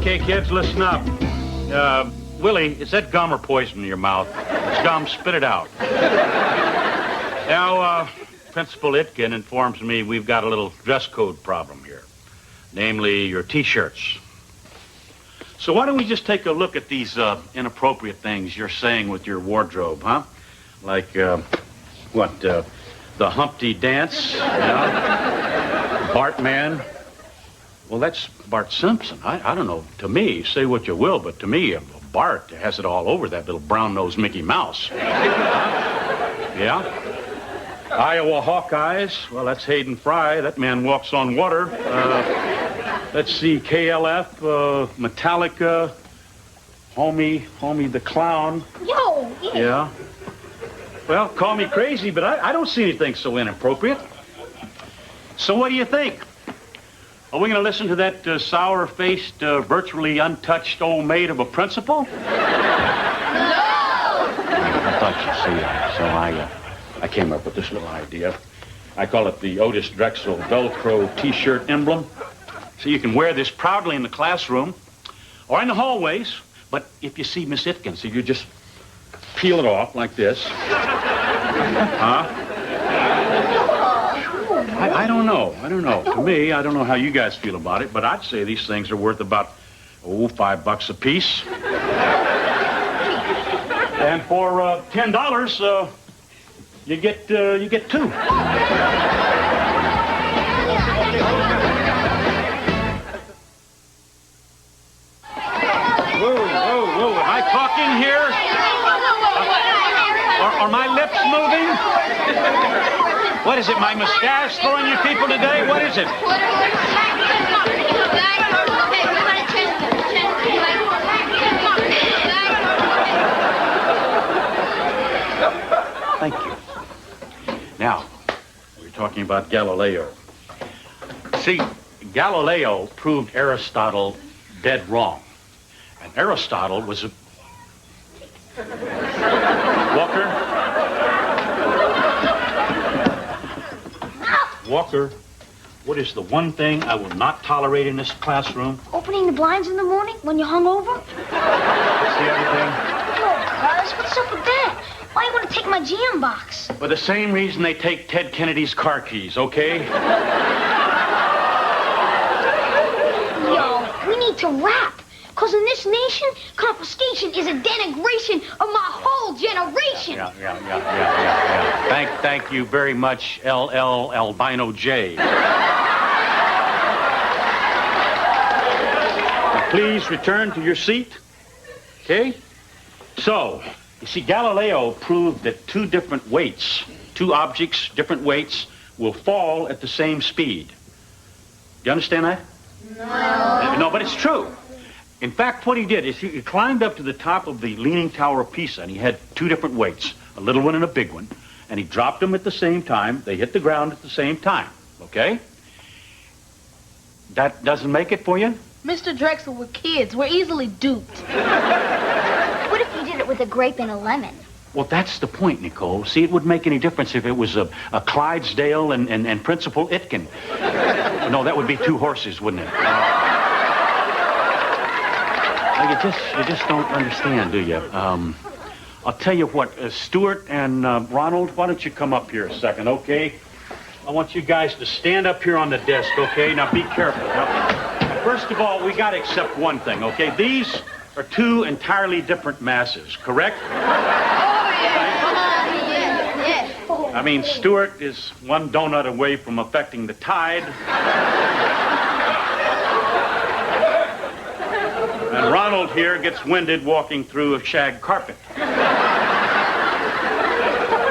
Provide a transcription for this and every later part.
Okay, kids, listen up. Willie, is that gum or poison in your mouth? It's gum, spit it out. Now, Principal Itkin informs me we've got a little dress code problem here. Namely, your T-shirts. So why don't we just take a look at these inappropriate things you're saying with your wardrobe, huh? Like, the Humpty Dance, you know? Bartman. Well, that's Bart Simpson. I don't know. To me, say what you will, but to me, Bart has it all over that little brown-nosed Mickey Mouse. Yeah? Iowa Hawkeyes. Well, that's Hayden Fry. That man walks on water. Let's see, KLF, Metallica, Homie the Clown. Yo, yeah. Yeah. Well, call me crazy, but I don't see anything so inappropriate. So what do you think? Are we going to listen to that sour-faced, virtually untouched old maid of a principal? No! I thought you'd see that, so I came up with this little idea. I call it the Otis Drexell Velcro T-shirt emblem. So you can wear this proudly in the classroom or in the hallways, but if you see Miss Itkin, so you just peel it off like this. Huh? I don't know. To me, I don't know how you guys feel about it, but I'd say these things are worth about, $5 a piece. And for $10, you get two. Whoa, am I talking here? Are my lips moving? What is it, my mustache throwing you people today? What is it? Thank you. Now, we're talking about Galileo. See, Galileo proved Aristotle dead wrong. And Aristotle was a... Walker, what is the one thing I will not tolerate in this classroom? Opening the blinds in the morning when you're hungover? See everything? No, Buzz, what's up with that? Why you want to take my jam box? For the same reason they take Ted Kennedy's car keys, okay? Yo, we need to rap. Because in this nation, confiscation is a denigration of my whole generation. Yeah. Thank you very much, LL Albino J. Now, please return to your seat. Okay? So, you see, Galileo proved that two objects, different weights, will fall at the same speed. Do you understand that? No. No, but it's true. In fact, what he did is he climbed up to the top of the Leaning Tower of Pisa, and he had two different weights, a little one and a big one, and he dropped them at the same time. They hit the ground at the same time, okay? That doesn't make it for you? Mr. Drexell, we're kids. We're easily duped. What if you did it with a grape and a lemon? Well, that's the point, Nicole. See, it wouldn't make any difference if it was a Clydesdale and Principal Itkin. No, that would be two horses, wouldn't it? You just don't understand, do you? I'll tell you what, Stuart and Ronald, why don't you come up here a second, okay? I want you guys to stand up here on the desk, okay? Now, be careful. Now, first of all, we got to accept one thing, okay? These are two entirely different masses, correct? Oh, yeah. I mean, Stuart is one donut away from affecting the tide. And Ronald here gets winded walking through a shag carpet.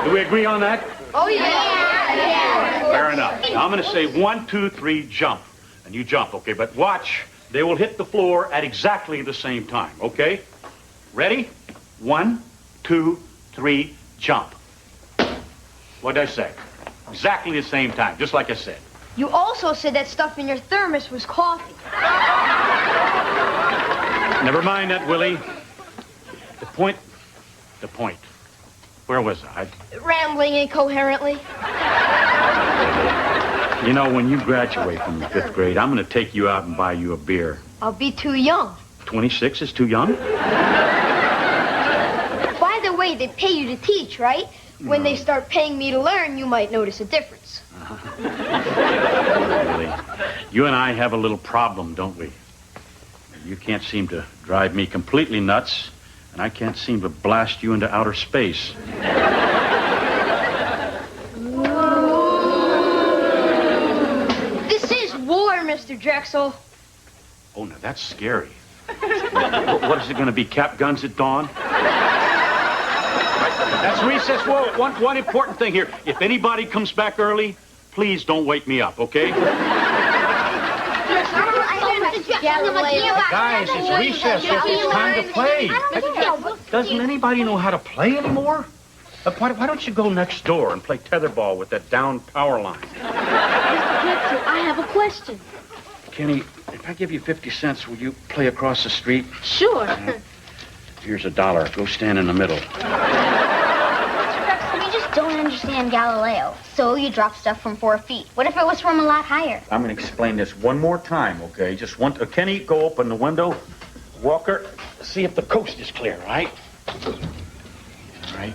Do we agree on that? Oh, yeah. Fair enough. Now, I'm going to say 1, 2, 3, jump. And you jump, okay? But watch, they will hit the floor at exactly the same time, okay? Ready? 1, 2, 3, jump. What did I say? Exactly the same time, just like I said. You also said that stuff in your thermos was coffee. Never mind that, Willie. The point. Where was I? Rambling incoherently. You know, when you graduate from the 5th grade, I'm going to take you out and buy you a beer. I'll be too young. 26 is too young? By the way, they pay you to teach, right? When they start paying me to learn, you might notice a difference. Really? You and I have a little problem, don't we? You can't seem to drive me completely nuts, and I can't seem to blast you into outer space. This is war, Mr. Drexell. Oh, now that's scary. What is it going to be, cap guns at dawn? That's recess. Whoa, one important thing here. If anybody comes back early, please don't wake me up, okay? Guys, it's recess. It's time to play. Doesn't anybody know how to play anymore? Why don't you go next door and play tetherball with that down power line? I have a question. Kenny, if I give you 50 cents, will you play across the street? Sure. Here's $1. Go stand in the middle. We just don't understand Galileo. So you drop stuff from 4 feet. What if it was from a lot higher? I'm going to explain this one more time, okay? Just one... Kenny, go open the window. Walker, see if the coast is clear, all right? All right.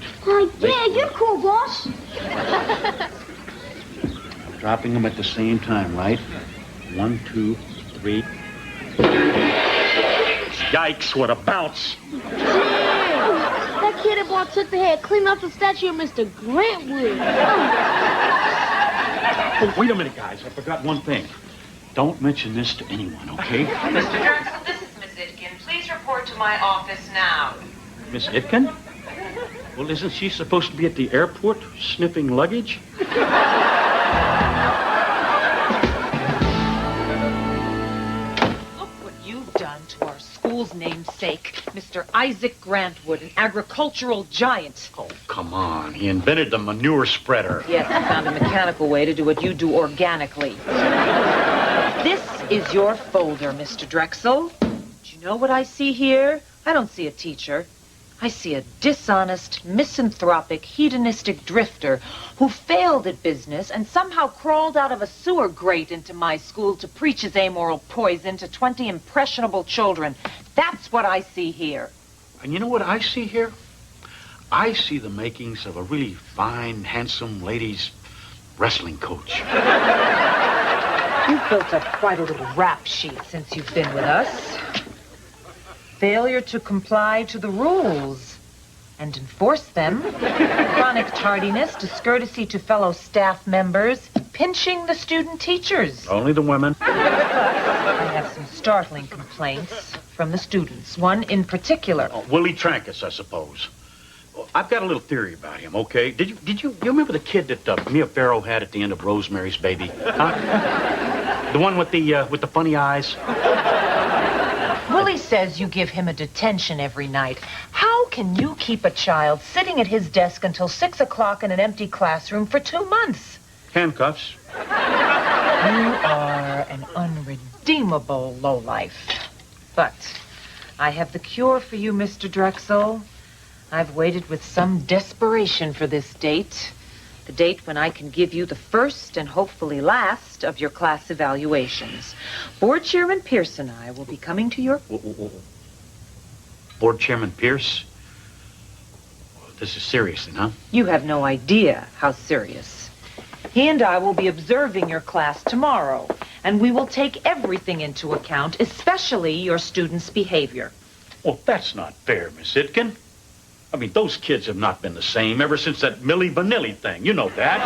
Yeah, you're cool, boss. Dropping them at the same time, right? 1, 2, 3. Yikes, what a bounce. That kid at Bart took the head clean off the statue of Mr. Grantwood. Oh, wait a minute, guys. I forgot one thing. Don't mention this to anyone, okay? Mr. Drexell, this is Miss Itkin. Please report to my office now. Miss Itkin? Well, isn't she supposed to be at the airport sniffing luggage? Look what you've done to our school's namesake, Mr. Isaac Grantwood, an agricultural giant. Oh, come on. He invented the manure spreader. Yes, I found a mechanical way to do what you do organically. This is your folder, Mr. Drexell. Do you know what I see here? I don't see a teacher. I see a dishonest, misanthropic, hedonistic drifter who failed at business and somehow crawled out of a sewer grate into my school to preach his amoral poison to 20 impressionable children. That's what I see here. And you know what I see here? I see the makings of a really fine, handsome ladies' wrestling coach. You've built up quite a little rap sheet since you've been with us. Failure to comply to the rules and enforce them, chronic tardiness, discourtesy to fellow staff members, pinching the student teachers. Only the women. I have some startling complaints from the students. One in particular. Oh, Willie Trancas, I suppose. Well, I've got a little theory about him, okay? Did you remember the kid that Mia Farrow had at the end of Rosemary's Baby? Huh? The one with the funny eyes? Willie says you give him a detention every night. How can you keep a child sitting at his desk until 6 o'clock in an empty classroom for 2 months? Handcuffs. You are an unredeemable lowlife. But I have the cure for you, Mr. Drexell. I've waited with some desperation for this date. The date when I can give you the first and hopefully last of your class evaluations. Board Chairman Pierce and I will be coming to your... Board Chairman Pierce? This is serious, then, huh? You have no idea how serious. He and I will be observing your class tomorrow, and we will take everything into account, especially your students' behavior. Well, that's not fair, Miss Itkin. I mean, those kids have not been the same ever since that Milli Vanilli thing. You know that.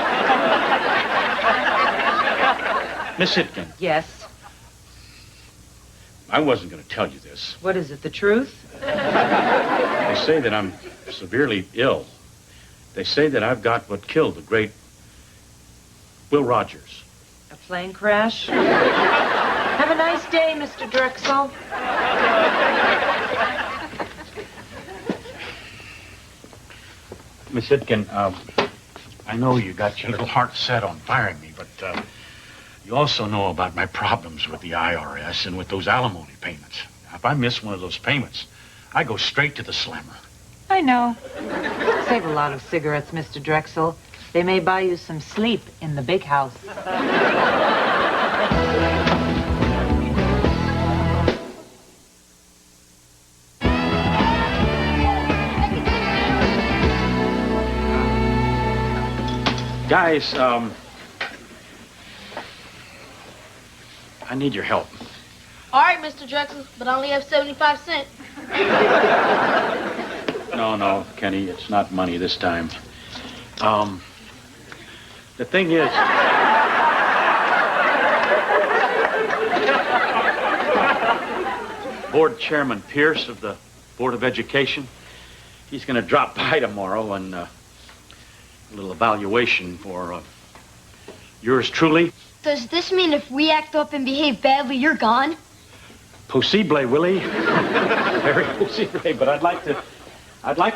Miss Itkin. Yes? I wasn't going to tell you this. What is it, the truth? They say that I'm severely ill. They say that I've got what killed the great Will Rogers. A plane crash? Have a nice day, Mr. Drexell. Miss Itkin, I know you got your little heart set on firing me, but you also know about my problems with the IRS and with those alimony payments. If I miss one of those payments, I go straight to the slammer. I know. Save a lot of cigarettes, Mr. Drexell. They may buy you some sleep in the big house. Guys, I need your help. All right, Mr. Drexell, but I only have 75 cents. No, Kenny, it's not money this time. The thing is... Board Chairman Pierce of the Board of Education, he's going to drop by tomorrow and a little evaluation for yours truly. Does this mean if we act up and behave badly, you're gone? Possible, Willie. Very possible, but I'd like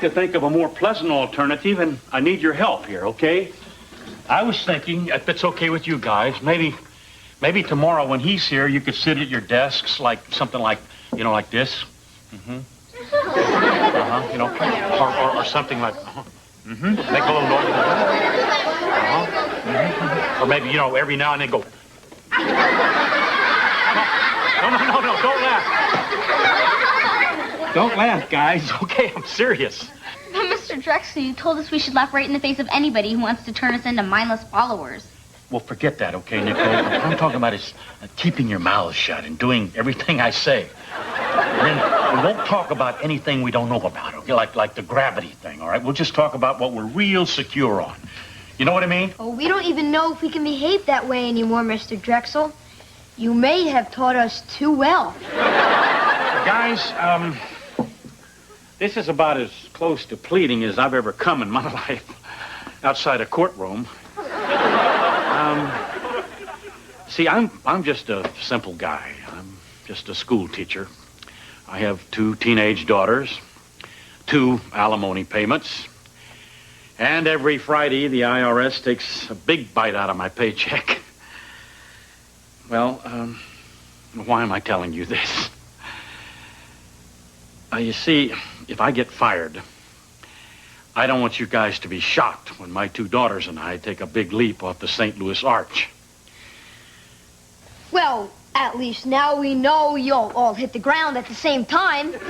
to think of a more pleasant alternative, and I need your help here, okay? I was thinking, if it's okay with you guys, maybe tomorrow when he's here, you could sit at your desks like something like, like this. Mm-hmm. Or something like, mm-hmm. Make a little noise. Mm-hmm. Or maybe, every now and then go. No, don't laugh. Don't laugh, guys. Okay, I'm serious. But Mr. Drexell, you told us we should laugh right in the face of anybody who wants to turn us into mindless followers. Well, forget that, okay, Nicole? What I'm talking about is keeping your mouths shut and doing everything I say. And then we won't talk about anything we don't know about, okay? Like the gravity thing, all right? We'll just talk about what we're real secure on. You know what I mean? Oh, we don't even know if we can behave that way anymore, Mr. Drexell. You may have taught us too well. Guys, this is about as close to pleading as I've ever come in my life outside a courtroom. See, I'm just a simple guy. I'm just a school teacher. I have 2 teenage daughters, 2 alimony payments, and every Friday the IRS takes a big bite out of my paycheck. Well, why am I telling you this? You see, if I get fired, I don't want you guys to be shocked when my 2 daughters and I take a big leap off the St. Louis Arch. Well, at least now we know you'll all hit the ground at the same time. What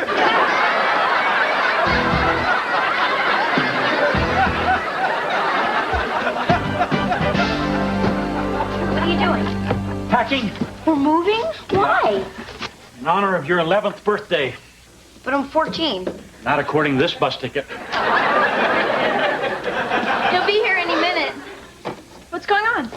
are you doing? Packing We're moving? Why? in honor of your 11th birthday. But I'm 14. Not according to this bus ticket. He'll be here any minute. What's going on?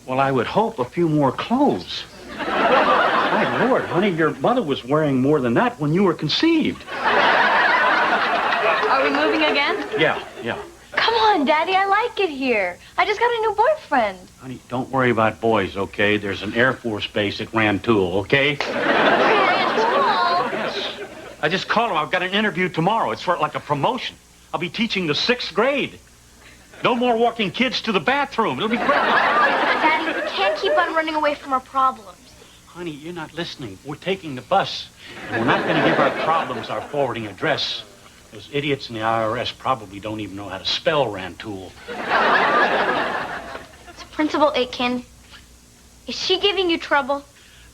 Well, I would hope a few more clothes. My Lord, honey, your mother was wearing more than that when you were conceived. Are we moving again? Yeah. Come on, Daddy, I like it here. I just got a new boyfriend. Honey, don't worry about boys, okay? There's an Air Force base at Rantoul, okay? Yes. I just called him. I've got an interview tomorrow. It's for like a promotion. I'll be teaching the 6th grade. No more walking kids to the bathroom. It'll be great. Daddy, we can't keep on running away from our problems. Honey, you're not listening. We're taking the bus. And we're not going to give our problems our forwarding address. Those idiots in the IRS probably don't even know how to spell Rantoul. It's Principal Itkin. Is she giving you trouble?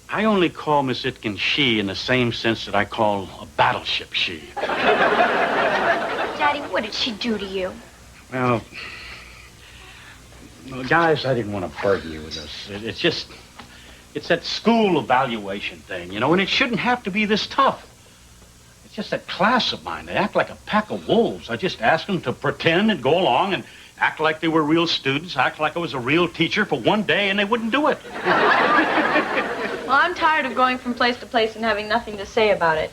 I only call Miss Itkin she in the same sense that I call a battleship she. Daddy, what did she do to you? Well, guys, I didn't want to burden you with this. It's that school evaluation thing, and it shouldn't have to be this tough. It's just that class of mine. They act like a pack of wolves. I just asked them to pretend and go along and act like they were real students, act like I was a real teacher for one day, and they wouldn't do it. Well, I'm tired of going from place to place and having nothing to say about it.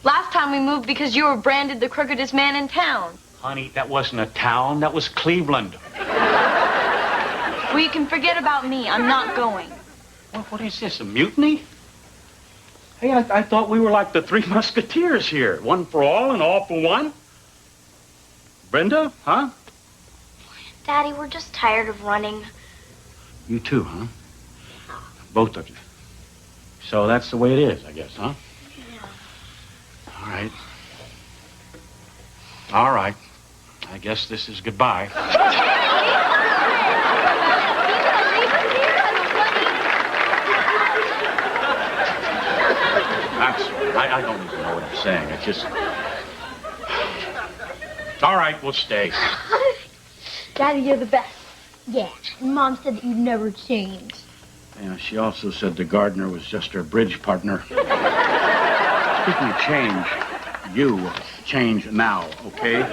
Last time we moved because you were branded the crookedest man in town. Honey, that wasn't a town. That was Cleveland. Well, you can forget about me. I'm not going. What is this, a mutiny? Hey, I thought we were like the 3 Musketeers here. One for all and all for one. Brenda, huh? Daddy, we're just tired of running. You too, huh? Both of you. So that's the way it is, I guess, huh? Yeah. All right. I guess this is goodbye. I don't even know what I'm saying. It's just... All right, we'll stay. Daddy, you're the best. Yeah, and Mom said that you'd never change. Yeah, she also said the gardener was just her bridge partner. Speaking of change, you change now, okay?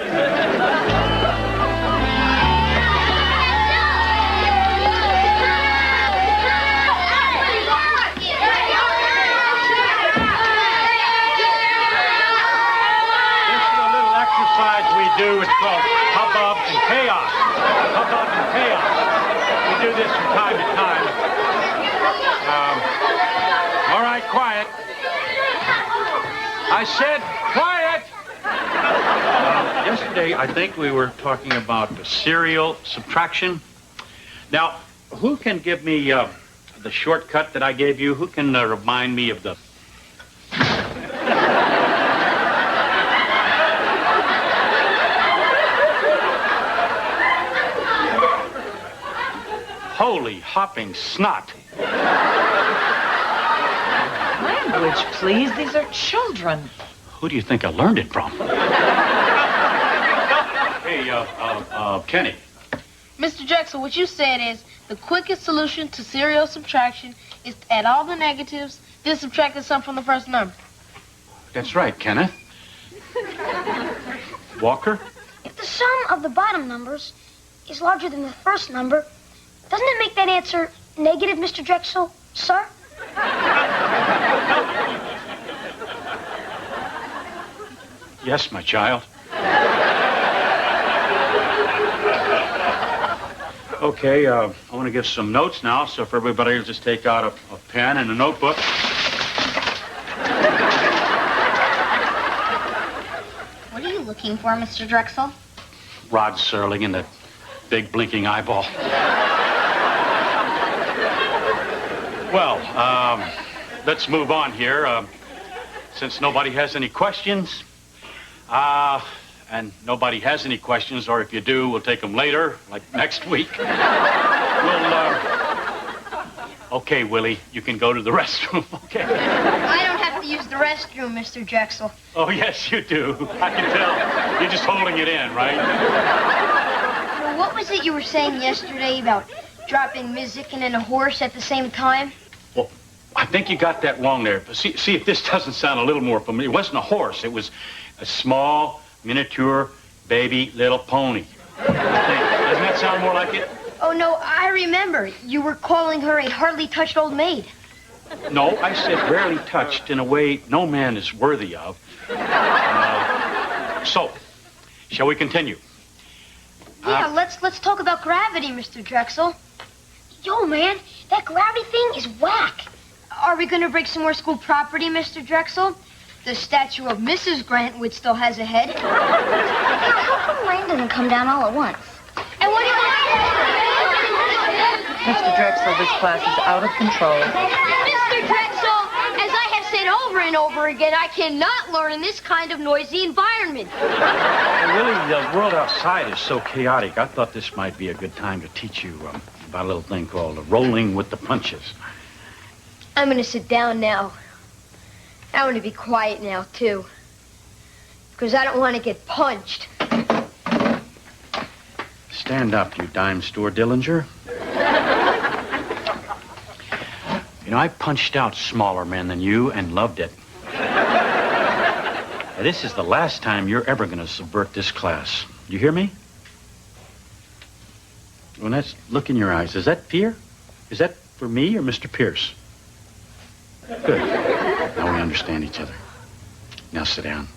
We do. It's called hubbub and chaos. Hubbub and chaos. We do this from time to time. All right, quiet. I said quiet. Yesterday, I think we were talking about the serial subtraction. Now, who can give me the shortcut that I gave you? Who can remind me of the... Holy hopping snot. Language, please. These are children. Who do you think I learned it from? Hey, Kenny. Mr. Drexell, what you said is the quickest solution to serial subtraction is to add all the negatives, then subtract the sum from the first number. That's right, Kenneth. Walker? If the sum of the bottom numbers is larger than the first number, doesn't it make that answer negative, Mr. Drexell, sir? Yes, my child. Okay, I want to give some notes now, so if everybody will just take out a pen and a notebook. What are you looking for, Mr. Drexell? Rod Serling and that big blinking eyeball. Well, let's move on here. Since nobody has any questions, and nobody has any questions, or if you do, we'll take them later, like next week. Okay, Willie, you can go to the restroom, okay? I don't have to use the restroom, Mr. Drexell. Oh, yes, you do. I can tell. You're just holding it in, right? Well, what was it you were saying yesterday about dropping music and a horse at the same time? Well, I think you got that wrong there. See if this doesn't sound a little more familiar. It wasn't a horse. It was a small, miniature, baby little pony. Doesn't that sound more like it? Oh, no, I remember. You were calling her a hardly touched old maid. No, I said rarely touched in a way no man is worthy of. So, shall we continue? Yeah, let's talk about gravity, Mr. Drexell. Yo, man, that gravity thing is whack. Are we going to break some more school property, Mr. Drexell? The statue of Mrs. Grantwood still has a head. How come rain doesn't come down all at once? And what do you want? Mr. Drexell, this class is out of control. Mr. Drexell, as I have said over and over again, I cannot learn in this kind of noisy environment. Really, the world outside is so chaotic. I thought this might be a good time to teach you about a little thing called rolling with the punches. I'm going to sit down now. I want to be quiet now, too. Because I don't want to get punched. Stand up, you dime store Dillinger. You know, I punched out smaller men than you and loved it. Now, this is the last time you're ever going to subvert this class. You hear me? When that's look in your eyes, is that fear? Is that for me or Mr. Pierce? Good. Now we understand each other. Now sit down.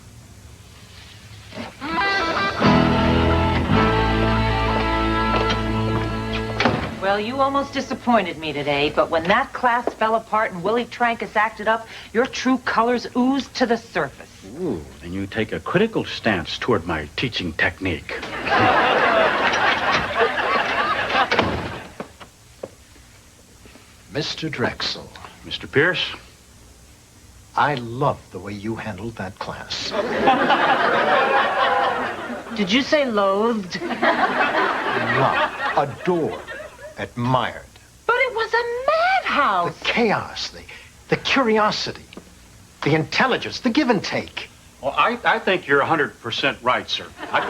Well, you almost disappointed me today, but when that class fell apart and Willie Trankus acted up, your true colors oozed to the surface. Ooh, then you take a critical stance toward my teaching technique. Mr. Drexell, Mr. Pierce? I love the way you handled that class. Did you say loathed? Loved, adored, admired. But it was a madhouse. The chaos, the curiosity, the intelligence, the give and take. Well, I think you're 100% right, sir. I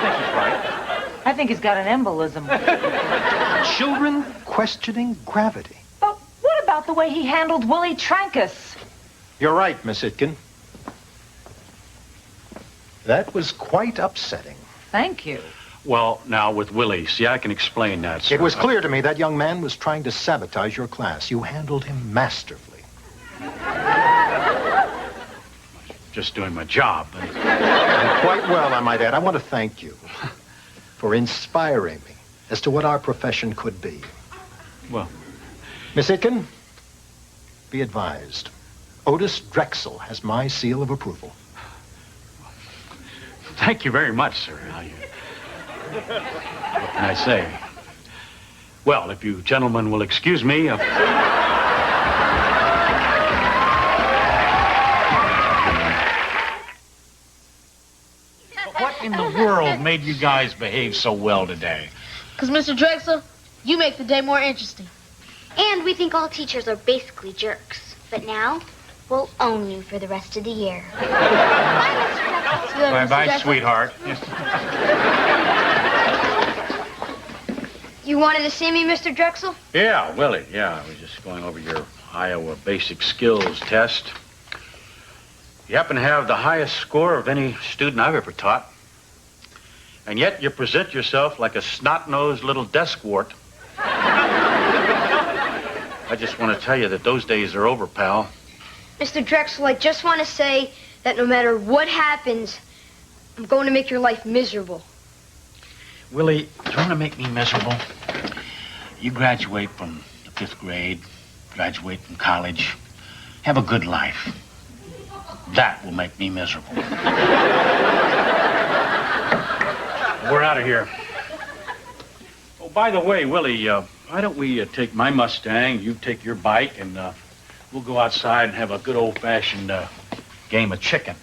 think he's right. I think he's got an embolism. Children questioning gravity. But what about the way he handled Willie Trancas? You're right, Miss Itkin. That was quite upsetting. Thank you. Well, now, with Willie, see, I can explain that, sir. It was clear to me that young man was trying to sabotage your class. You handled him masterfully. Just doing my job. And quite well, I might add. I want to thank you for inspiring me as to what our profession could be. Well, Miss Itkin, be advised. Otis Drexell has my seal of approval. thank you very much, sir. What can I say? Well, if you gentlemen will excuse me... What in the world made you guys behave so well today? Because, Mr. Drexel, you make the day more interesting. And we think all teachers are basically jerks. But now, we'll own you for the rest of the year. Bye, Mr. Drexel. See you later, Mr. Bye-bye, Drexel. sweetheart. You wanted to see me, Mr. Drexel? Yeah, Willie, yeah. I was just going over your Iowa Basic Skills test. You happen to have the highest score of any student I've ever taught. And yet you present yourself like a snot-nosed little desk wart. I just want to tell you that those days are over, pal. Mr. Drexel, I just want to say that no matter what happens, I'm going to make your life miserable. Willie, do you want to make me miserable? You graduate from the 5th grade, graduate from college, have a good life. That will make me miserable. We're out of here. Oh, by the way, Willie, why don't we take my Mustang, you take your bike, and we'll go outside and have a good old-fashioned game of chicken.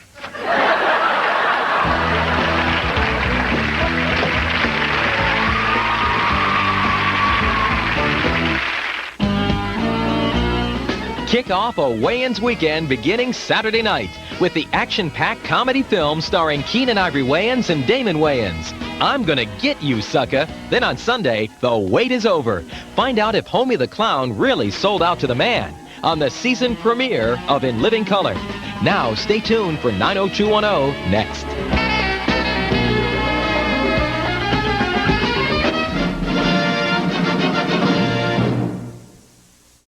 Kick off a weigh-ins weekend beginning Saturday night with the action-packed comedy film starring Keenan Ivory Wayans and Damon Wayans. I'm Gonna Get You, Sucker. Then on Sunday, the wait is over. Find out if Homie the Clown really sold out to the man on the season premiere of In Living Color. Now, stay tuned for 90210 next.